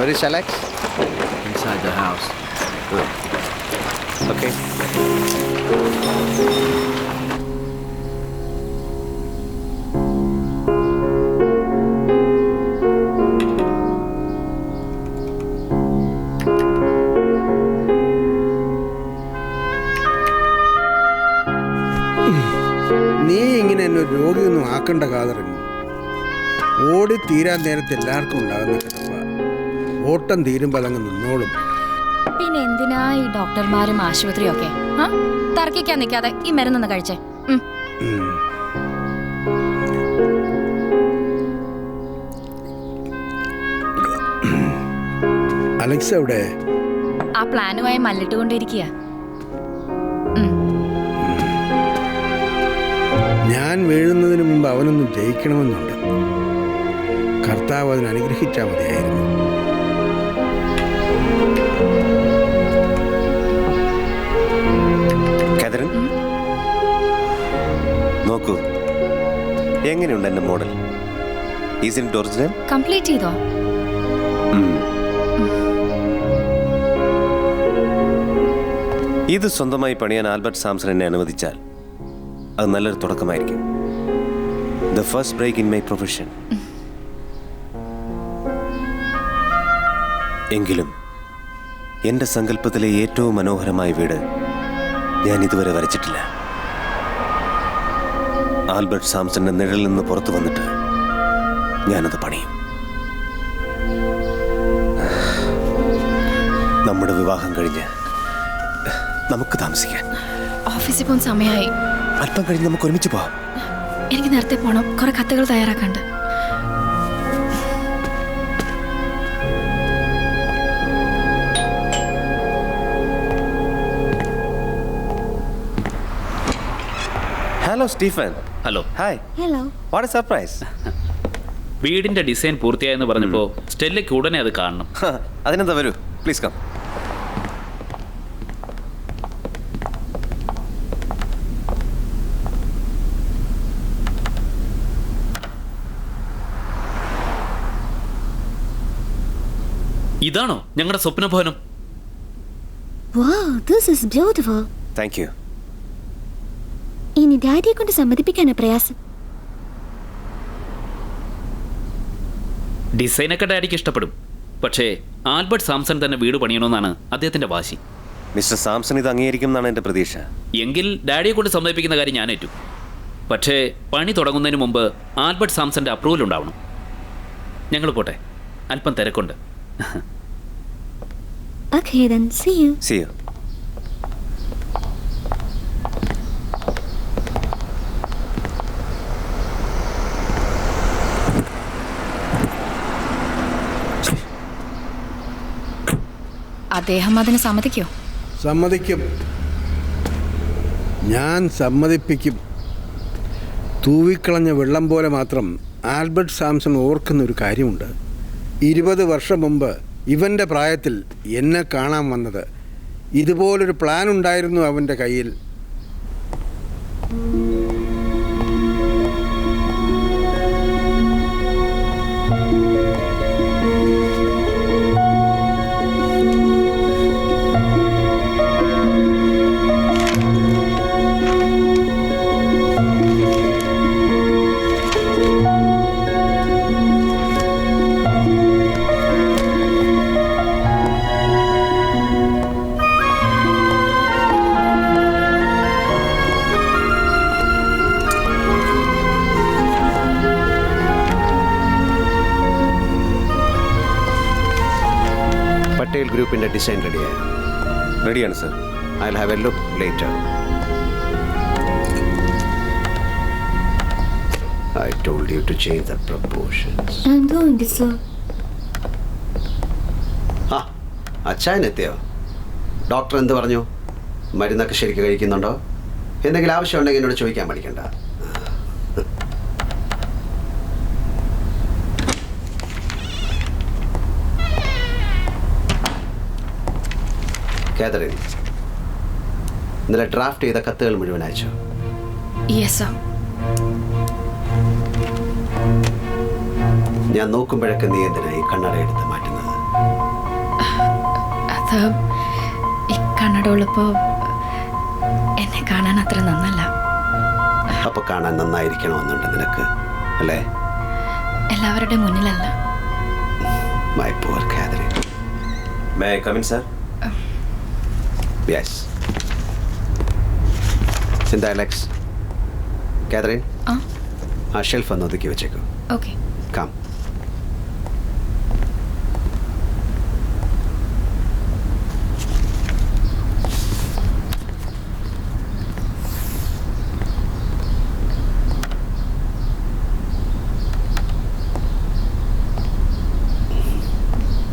Where is Alex? Inside the house. Okay. നീ ഇങ്ങനെ എന്നെ ഒരു രോഗിയൊന്നും ആക്കണ്ട കാതറിന്. ഓടി തീരാൻ നേരത്തെ എല്ലാവർക്കും ഉണ്ടാകുന്ന കിടപ്പ. ഓട്ടം തീരുമ്പോൾ അതങ്ങ് നിന്നോളും. പിന്നെ എന്തിനാ ഈ ഡോക്ടർമാരും ആശുപത്രിയും ഒക്കെ തർക്കിക്കാൻ നിൽക്കാതെ ഈ മരുന്നൊന്ന് കഴിച്ചേ. അലക്സ് എവിടെ? ആ പ്ലാനുമായി മല്ലിട്ടുകൊണ്ടിരിക്കുക. ഞാൻ വീഴുന്നതിന് മുമ്പ് അവനൊന്ന് ജയിക്കണമെന്നുണ്ട്. കർത്താവ് അതിന് അനുഗ്രഹിച്ചാൽ മതിയായിരുന്നു. നോക്കൂ, എങ്ങനെയുണ്ട് എന്റെ model? Is it original? Complete ചെയ്തോ? ഇത് സ്വന്തമായി പണിയാൻ ആൽബർട്ട് സാംസൺ എന്നെ അനുവദിച്ചാൽ അത് നല്ലൊരു തുടക്കമായിരിക്കും. The first break in my profession. എങ്കിലും എൻ്റെ സങ്കല്പത്തിലെ ഏറ്റവും മനോഹരമായ വീട് ഞാൻ ഇതുവരെ വരച്ചിട്ടില്ല. ആൽബർട്ട് സാംസന്റെ നിഴലിൽ നിന്ന് പുറത്തു വന്നിട്ട് ഞാനത് പണിയും. നമ്മുടെ വിവാഹം കഴിഞ്ഞ് നമുക്ക് താമസിക്കാൻ. ഓഫീസിൽ പോകുന്ന സമയമായി. അല്പം കഴിഞ്ഞ് നമുക്ക് ഒരുമിച്ച് പോവാം. എനിക്ക് നേരത്തെ പോണം. കുറെ കത്തുകൾ തയ്യാറാക്കാണ്ട്. Hello Stephen. Hello. Hi. Hello. What a surprise. വീടിന്റെ ഡിസൈൻ പൂർത്തിയായെന്ന് പറഞ്ഞപ്പോൾ സ്റ്റെല്ലയ്ക്ക് ഉടനെ അത് കാണണം. അതിനെന്താ, വരൂ പ്ലീസ് കം. ഇതാണോ ഞങ്ങളുടെ സ്വപ്നഭവനം? Wow, this is beautiful. Thank you. ഇനി ഡാഡിയെ കൊണ്ട് സമ്മതിപ്പിക്കാനാ പ്രയാസം. ഡിസൈനൊക്കെ ഡാഡിക്ക് ഇഷ്ടപ്പെടും. പക്ഷേ ആൽബർട്ട് സാംസൺ തന്നെ വീട് പണിയണമെന്നാണ് അദ്ദേഹത്തിന്റെ വാശി. മിസ്റ്റർ സാംസൺ ഇത് അംഗീകരിക്കും എന്നാണ് എൻ്റെ പ്രതീക്ഷ. എങ്കിൽ ഡാഡിയെ കൊണ്ട് സമ്മതിപ്പിക്കുന്ന കാര്യം ഞാൻ ഏറ്റു. പക്ഷേ പണി തുടങ്ങുന്നതിന് മുമ്പ് ആൽബർട്ട് സാംസന്റെ അപ്രൂവൽ ഉണ്ടാവണം. ഞങ്ങൾ പോട്ടെ, അല്പം തിരക്കുണ്ട്. Okay then, see you. See you. അദ്ദേഹം അതിന് സമ്മതിക്കോ? സമ്മതിക്കും. ഞാൻ സമ്മതിപ്പിക്കും. തൂവിക്കളഞ്ഞ വെള്ളം പോലെ മാത്രം ആൽബർട്ട് സാംസൺ ഓർക്കുന്ന ഒരു കാര്യമുണ്ട്. 20 വർഷം മുമ്പ് ഇവൻ്റെ പ്രായത്തിൽ എന്നെ കാണാൻ വന്നത്. ഇതുപോലൊരു പ്ലാൻ ഉണ്ടായിരുന്നു അവൻ്റെ കയ്യിൽ. പട്ടേൽ ഗ്രൂപ്പിന്റെ ഡിസൈൻ റെഡിയായി. റെഡിയാണ് sir. I'll have a look later. I told you to change the proportions. I'm doing it, sir. അച്ഛനെത്തിയോ? ഡോക്ടർ എന്ത് പറഞ്ഞു? മരുന്നൊക്കെ ശരിക്കും കഴിക്കുന്നുണ്ടോ? എന്തെങ്കിലും ആവശ്യമുണ്ടെങ്കിൽ എന്നോട് ചോദിക്കാൻ പഠിക്കണ്ട. കാതറിൻ, ഇന്നലെ ഡ്രാഫ്റ്റ് ചെയ്ത കത്തുകൾ മുഴുവൻ അയച്ചോ? Yes sir. ഞാൻ നോക്കുമ്പോഴൊക്കെ നീ എന്തിനായി കണ്ണട എടുത്ത് മാറ്റുന്നത്? അത് ഈ കണ്ണട എന്നെ കാണാൻ അത്ര നന്നല്ല. അപ്പോൾ കാണാൻ നന്നായിരിക്കണമെന്നുണ്ട് നിനക്ക്, അല്ലേ? എല്ലാവരുടെ മുന്നിലല്ല. My poor Catherine. May I come in sir? Yes. എന്താ അലക്സ്? കാതറിൻ, ആ ഷെൽഫ് ഒന്ന് ഒതുക്കി വെച്ചേക്കൂ. Okay. Come.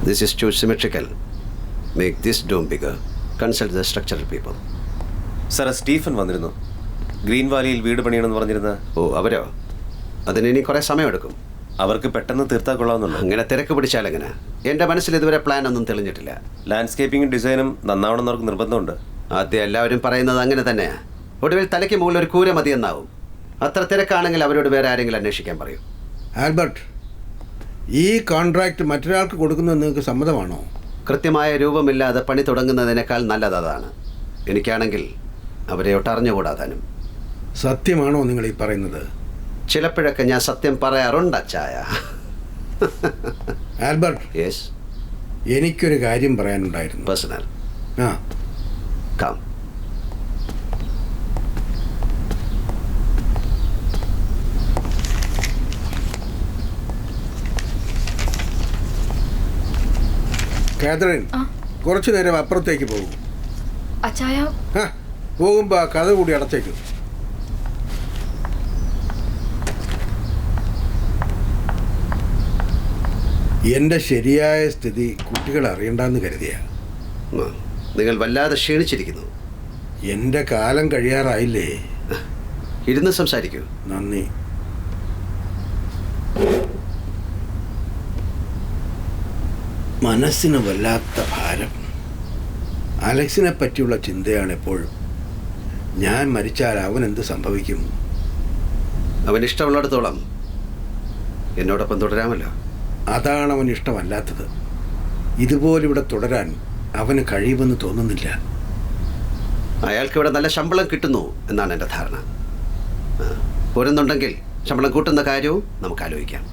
This is too symmetrical. Make this dome bigger. Consult the structural people. Sir, Stephen വന്നിരുന്നു. ഗ്രീൻ വാലിയിൽ വീട് പണിയണമെന്ന് പറഞ്ഞിരുന്ന. ഓ, അവരോ? അതിന് ഇനി കുറേ സമയമെടുക്കും. അവർക്ക് പെട്ടെന്ന് തീർത്താൽ കൊള്ളാമെന്നുള്ളൂ. അങ്ങനെ തിരക്ക് പിടിച്ചാൽ എങ്ങനെ? എൻ്റെ മനസ്സിൽ ഇതുവരെ പ്ലാൻ ഒന്നും തെളിഞ്ഞിട്ടില്ല. ലാൻഡ്സ്കേപ്പിംഗും ഡിസൈനും നന്നാവണമെന്ന് അവർക്ക് നിർബന്ധമുണ്ട്. ആദ്യം എല്ലാവരും പറയുന്നത് അങ്ങനെ തന്നെയാണ്. ഒടുവിൽ തലയ്ക്ക് മുകളിൽ ഒരു കൂര മതിയെന്നാവും. അത്ര തിരക്കാണെങ്കിൽ അവരോട് വേറെ ആരെങ്കിലും അന്വേഷിക്കാൻ പറയൂ. ആൽബർട്ട്, ഈ കോൺട്രാക്ട് മറ്റൊരാൾക്ക് കൊടുക്കുന്നത് നിങ്ങൾക്ക് സമ്മതമാണോ? കൃത്യമായ രൂപമില്ലാതെ പണി തുടങ്ങുന്നതിനേക്കാൾ നല്ലത് അതാണ്. എനിക്കാണെങ്കിൽ അവരെ ഒട്ടറിഞ്ഞുകൂടാതാനും. സത്യമാണോ നിങ്ങൾ ഈ പറയുന്നത്? ചിലപ്പോഴൊക്കെ ഞാൻ സത്യം പറയാറുണ്ട് അച്ചായ. Albert, yes. എനിക്കൊരു കാര്യം പറയാനുണ്ടായിരുന്നു. പേഴ്സണൽ. ആ, കം. കാതറിൻ, കുറച്ചു നേരം അപ്പുറത്തേക്ക് പോകും. അച്ചായ, പോകുമ്പോൾ ആ കഥ കൂടി അടച്ചേക്കും. എൻ്റെ ശരിയായ സ്ഥിതി കുട്ടികൾ അറിയണ്ടെന്ന് കരുതിയ. നിങ്ങൾ വല്ലാതെ ക്ഷീണിച്ചിരിക്കുന്നു. എൻ്റെ കാലം കഴിയാറായില്ലേ? ഇരുന്ന് സംസാരിക്കൂ. നന്ദി. മനസ്സിന് വല്ലാത്ത ഭാരം. അലക്സിനെ പറ്റിയുള്ള ചിന്തയാണ് എപ്പോഴും. ഞാൻ മരിച്ചാൽ അവൻ എന്ത് സംഭവിക്കും? അവൻ ഇഷ്ടമുള്ളിടത്തോളം എന്നോടൊപ്പം തുടരാമല്ലോ. അതാണ് അവൻ ഇഷ്ടമല്ലാത്തത്. ഇതുപോലെ ഇവിടെ തുടരാൻ അവന് കഴിയുമെന്ന് തോന്നുന്നില്ല. അയാൾക്ക് ഇവിടെ നല്ല ശമ്പളം കിട്ടുന്നു എന്നാണ് എൻ്റെ ധാരണ. പോരുന്നുണ്ടെങ്കിൽ ശമ്പളം കൂട്ടുന്ന കാര്യവും നമുക്ക് ആലോചിക്കാം.